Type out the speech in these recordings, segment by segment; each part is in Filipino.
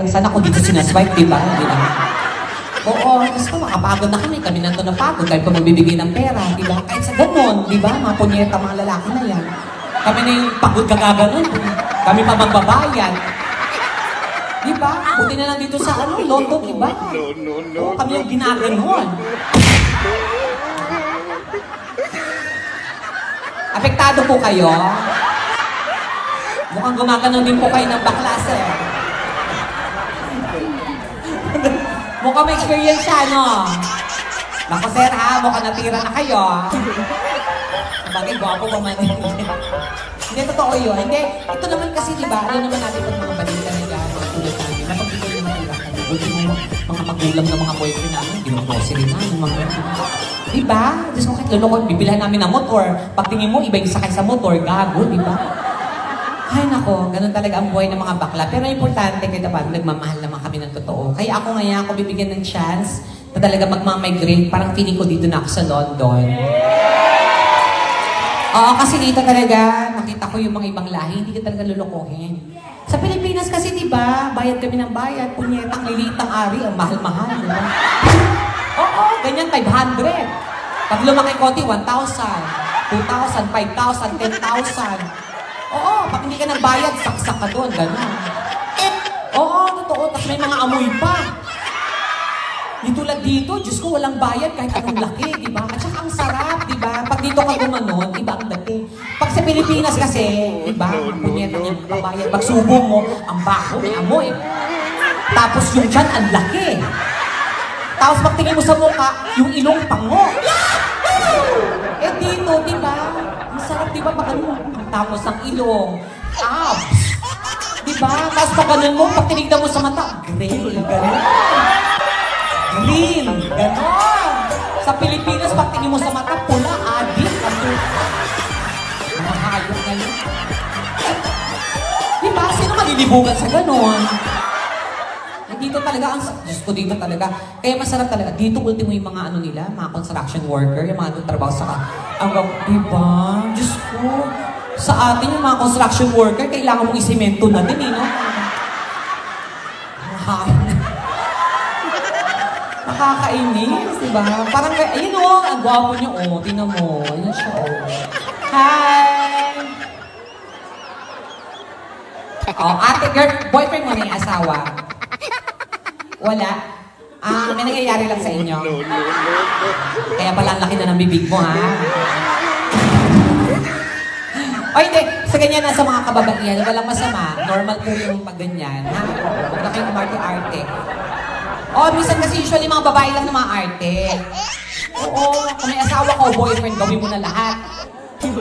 Sana ko dito sinaswipe, di ba? Di ba? Oo, gusto ko makapagod na kami na ito napagod, kahit pa magbibigay ng pera, di ba? Kahit sa ganun, di ba? Mga punyeta, mga lalaki na yan. Kami na yung pagod kagaganon, kami pa magbabayad. Di ba? Buti na lang dito sa London, di ba? Oo, kami yung ginaganon. Apektado po kayo? Mukhang gumaganon din po kayo ng baklas eh. Mukhang may experience siya, no? Naku, sir, ha? Mukhang natira na kayo. Bagay, gwapo pa man. Hindi, totoo yun. Hindi, ito naman kasi, di ba? Alam naman natin pag mga balita na yan, mga tulad namin, napagbigay yung mga ilang kami. Buti mo, mga magulang ng mga boyfriend namin, ginag-grocery na, yung mga di ba? Diyos ko, kahit luloko, bibilhan namin ng motor. Pagtingin mo, iba yung sakay sa motor, gago, di ba? Ay nako, ganun talaga ang buhay ng mga bakla. Pero importante kita pa, nagmamahal naman kami ng totoo. Kaya ako ngayon, ako bibigyan ng chance na talaga magmamigrate. Parang feeling ko dito na ako sa London. Oo, kasi dito talaga, nakita ko yung mga ibang lahi, hindi ka talaga lulukohin. Sa Pilipinas kasi, di ba, bayad kami ng bayad, punyetang liliit ang ari, ang mahal-mahal, di ba? Oo, ganyan, 500. Pag lumaki konti, 1,000, 2,000, 5,000, 10,000. Oo, pag hindi ka nagbayad, saksak ka doon, gano'n. Oo, totoo, tapos may mga amoy pa. Di tulad dito, Diyos ko, walang bayad kahit anong laki, di ba? At saka ang sarap, di ba? Pag dito ka gumanon, iba ang dating. Pag sa Pilipinas kasi, di ba? Ang punyeta niya, babayad. Pag subo mo, ang baho, may amoy. Tapos yung tiyan, ang laki. Tapos pag tingin mo sa mukha, yung ilong pango. Eh dito, di ba? Ang sarap, di ba? Pag ano, tapos ang ilong, abs. Di ba? Tapos pag ganun mo, pag tinignan mo sa mata, gray, gano'n. Green, gano'n. Sa Pilipinas, pag tingin mo sa mata, pula, adik, mga hayop na yun. Di ba? Sino malilibugan sa gano'n? Dito talaga, Diyos ko dito talaga. Kaya masarap talaga. Dito ultimo yung mga ano nila, mga construction worker, yung mga trabaho sa diba? Diyos ko. Sa atin, yung mga construction worker, kailangan mong isemento na din, eh, no? Nakakainis, diba? Parang, ayun o, ang gwapo niyo, oh, tingnan mo. Ayun siya, oh. Hi! Oh, ate, girl, boyfriend mo na yung asawa. Wala? May nangyayari lang sa inyo. Kaya pala ang laki na ng bibig mo, ha? O hindi, sa ganyan na sa mga kababaihan, walang masama. Normal po yung pag ganyan, ha? Huwag na kayong umarte-arte. O, minsan kasi usually mga babae lang na mga arte. Oo, kung may asawa ko, boyfriend, gawin mo na lahat.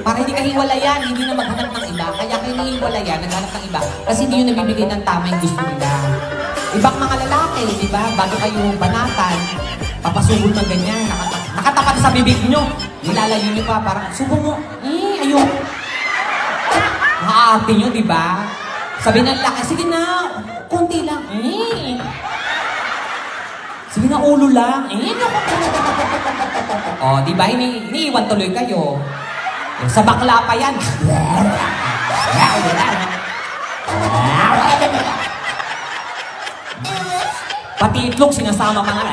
Para hindi ka hiwalayan, hindi na maghanap ng iba. Kaya kayo hiwalayan, naghanap ng iba. Kasi hindi yun nabibigay ng tama yung gusto nila. Ibang mga lalaki, di ba? Bago kayo banatan, papasubol ng ganyan, nakatapat sa bibig nyo. Nilalayo nyo pa, parang, subo mo. Ayun. Makaarte nyo, di ba? Sabi ng laki, sige na, kunti lang. Sige na, ulo lang. O, di ba? Iniiwan tuloy kayo. Sa bakla pa yan. Pati itlog, sinasama ka na.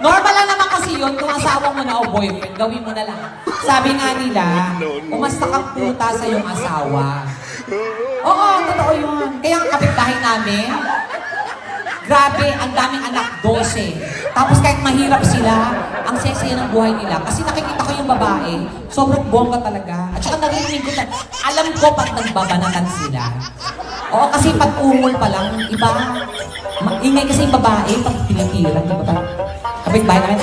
Normal lang naman kasi yun, kung asawa mo na o boyfriend, gawin mo na lang. Sabi nga nila, umasta kang puta sa iyong asawa. Oo, totoo yun. Kaya ang kapitbahay namin, grabe, ang daming anak, 12. Tapos kahit mahirap sila, ang sesaya ng buhay nila. Kasi nakikita ko yung babae, sobrang bongga talaga. At saka narinig ko, alam ko pag nagbabanatan sila. Oo, kasi pag umul pa lang, iba, ingay kasi yung babae, pag tinitira, di ba? Kapit-bahay namin,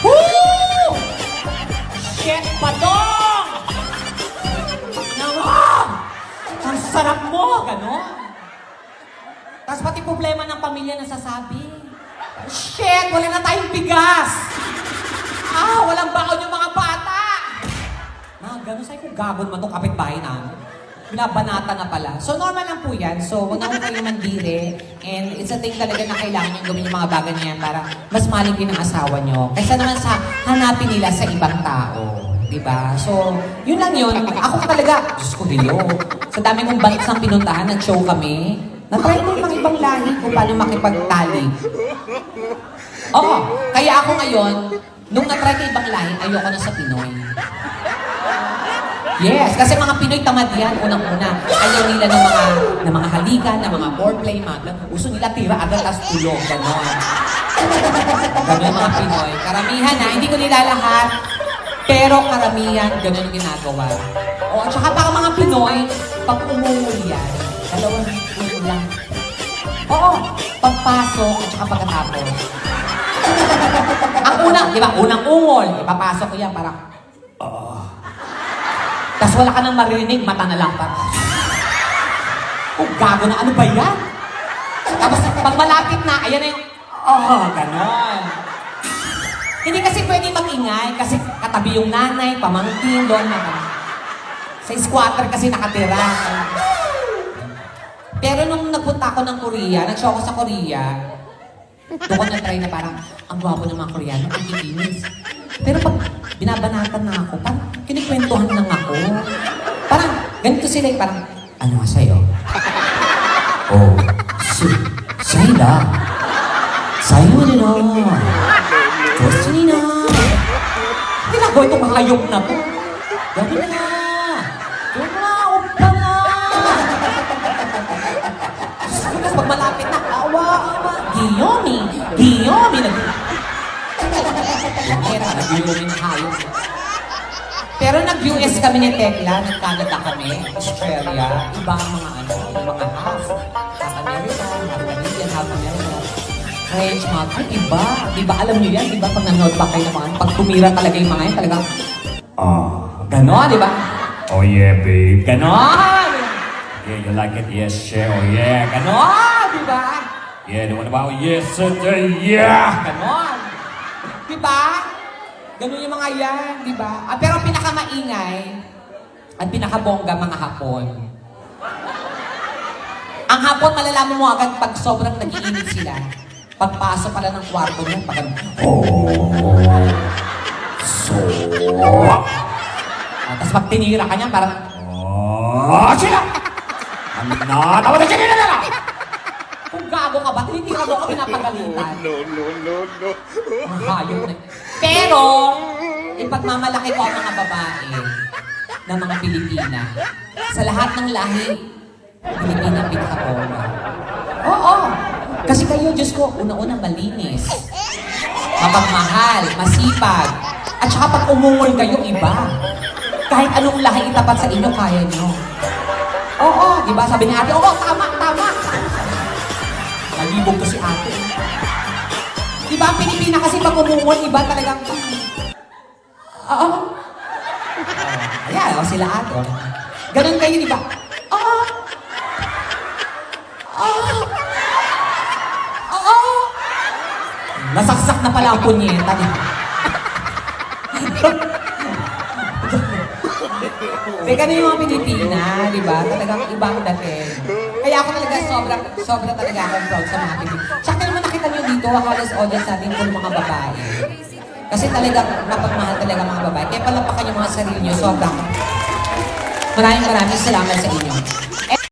Woo! Shit, padong! Naman! Ang sarap mo, gano'n? Tapos pati problema ng pamilya nasasabi. Shit! Wala na tayong bigas! Walang baon yung mga bata! Gano'n sa'yo kung gabon mo itong kapitbahay namin. Binabanata na pala. So, normal lang po yan. So, huwag na kung kayo mandiri. And it's a thing talaga na kailangan yung gawin yung mga bagay niyan para mas maligin ang asawa nyo. Kaysa naman sa hanapin nila sa ibang tao. Diba? So, yun lang yun. Ako talaga, Diyos ko, hello. Sa dami kong bansang pinuntahan, nag-show kami. Na-try ko yung mga ibang lahi kung paano makipagtali. Oo, kaya ako ngayon, nung na-try ko ibang lahi, ayoko na sa Pinoy. Yes, kasi mga Pinoy tamad yan, unang-una. Ayaw nila ng mga halikan, ng mga foreplay, gusto nila tira agad as tulog, gano'n. Gano'n mga Pinoy. Karamihan na, hindi ko nila lahat, pero karamihan, gano'n yung ginagawa. O, at saka para mga Pinoy, pag umungol yan, dalawang umungol lang. Oo, pagpasok at saka pagkatapos. Ang unang, di ba, unang ungol, ipapasok ko yan, parang, tapos wala ka nang maririnig, mata na lang parang, oh, gago na, ano ba yan? Tapos pag malapit na, ayan na yung, ganon. Hindi kasi pwede mag-ingay kasi katabi yung nanay, pamangkin, doon na. Sa squatter kasi nakatira. Pero nung nagpunta ako ng Korea, nag-show ako sa Korea, doon ko na-try na parang, ang gwapo ng mga Koreano, ang kikinis. Pero pag binabanatan na ako, parang kinikwentuhan lang ako. Parang, ganito sila yung parang, ano nga sa'yo? Oh, sa'yo na. Sa'yo na. Gusto niya na. Ginagawa itong hayop na to. Gabi na. Doon na, upa na. Tapos pag malapit na, awa. Giyomi. Nag-Giyomi na hayop. Pero nag-US kami ni Tekla, nag-Canada kami, Australia, iba ang mga mga half. Half American, half Canadian, half American. French, mga, ay, iba. Diba, alam niyo yan, diba, pag nanood pa kayo ng mga, pag tumira talaga yung mga yan, talagang, ganon, diba? Oh yeah, babe. Ganon! Yeah, you like it? Yes, sure. Oh yeah. Ganon, diba? Yeah, the one about yes, sir. Yeah. Ganon. Diba? Ganon yung mga yan, diba? Pero ang pinakamaingay at pinakabongga mga Hapon. Ang Hapon, malalaman mo agad pag sobrang nag-iinit sila. Pagpasok pala ng kwarto mo, pag tapos pag tinira ka niya, parang, Sila! Tawag na siya na lang! kung gago ka ba, tinitira mo ka pinapagalitan. No. Ang hayop na. Pero, ipagmamalaki ko ang mga babae ng mga Pilipina. Sa lahat ng lahi, Pilipina ang pinakabongga. Oo. Kasi kayo, Diyos ko, una-una malinis. Mapagmahal, masipag. At saka pag umungol kayo, iba. Kahit anong lahi itapat sa inyo, kaya nyo. Oo, di ba? Sabi ni ate, oo, tama. Malibog to si ate. Di ba, ang Pilipina kasi pag umungol, iba talagang, oo. Ayan, sila ate. Ganun kayo, di ba? Oo. Nasaksak na pala ang punyeta, di ba? Teka na yung mga Pilipina, di ba? Talagang ibang dating. Kaya ako talaga sobra talaga akong proud sa mga Pilipina. Tsaka naman nakita nyo dito, halos audience natin kung mga babae. Kasi talagang napagmahal talaga mga babae. Kaya palapakan yung mga sarili nyo, sobrang. Maraming salamat sa inyo.